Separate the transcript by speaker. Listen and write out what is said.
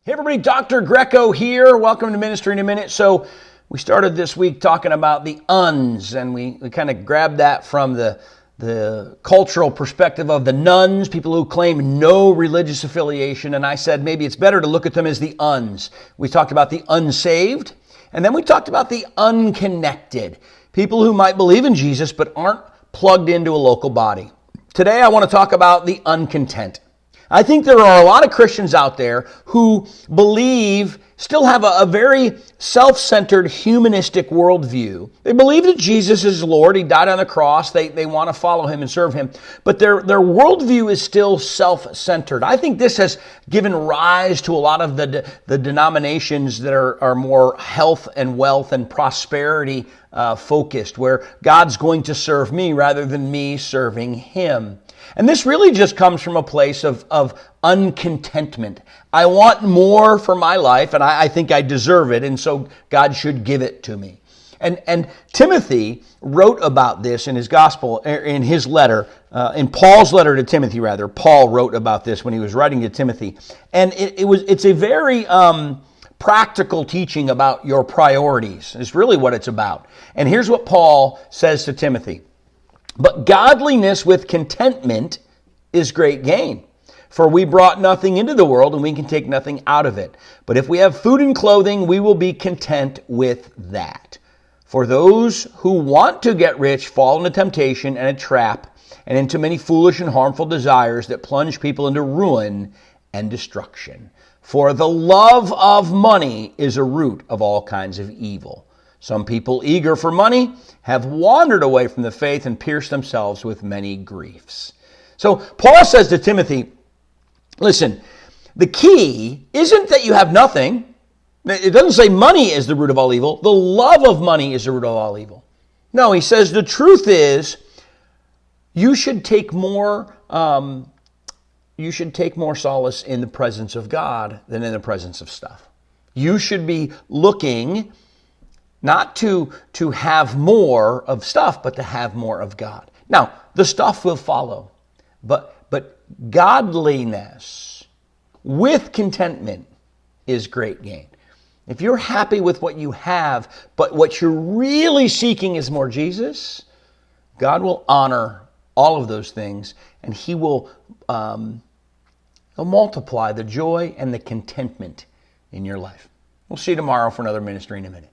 Speaker 1: Hey everybody, Dr. Greco here. Welcome to Ministry in a Minute. So we started this week talking about the uns, and we kind of grabbed that from the cultural perspective of the nones, people who claim no religious affiliation. And I said maybe it's better to look at them as the uns. We talked about the unsaved, and then we talked about the unconnected, people who might believe in Jesus but aren't plugged into a local body. Today I want to talk about the uncontent. I think there are a lot of Christians out there who still have a very self-centered humanistic worldview. They believe that Jesus is Lord. He died on the cross. They want to follow him and serve him. But their worldview is still self-centered. I think this has given rise to a lot of the denominations that are more health and wealth and prosperity focused, where God's going to serve me rather than me serving him. And this really just comes from a place of uncontentment. I want more for my life, and I think I deserve it, and so God should give it to me. And Timothy wrote about this in his gospel, in his letter, in Paul's letter to Timothy, rather. Paul wrote about this when he was writing to Timothy. And it's a very practical teaching about your priorities. It's really what it's about. And here's what Paul says to Timothy. But godliness with contentment is great gain. For we brought nothing into the world, and we can take nothing out of it. But if we have food and clothing, we will be content with that. For those who want to get rich fall into temptation and a trap, and into many foolish and harmful desires that plunge people into ruin and destruction. For the love of money is a root of all kinds of evil. Some people eager for money have wandered away from the faith and pierced themselves with many griefs. So Paul says to Timothy, listen, the key isn't that you have nothing. It doesn't say money is the root of all evil. The love of money is the root of all evil. No, he says the truth is you should take more solace in the presence of God than in the presence of stuff. You should be looking not to have more of stuff, but to have more of God. Now, the stuff will follow, but godliness with contentment is great gain. If you're happy with what you have, but what you're really seeking is more Jesus, God will honor all of those things, and he will he'll multiply the joy and the contentment in your life. We'll see you tomorrow for another Ministry in a Minute.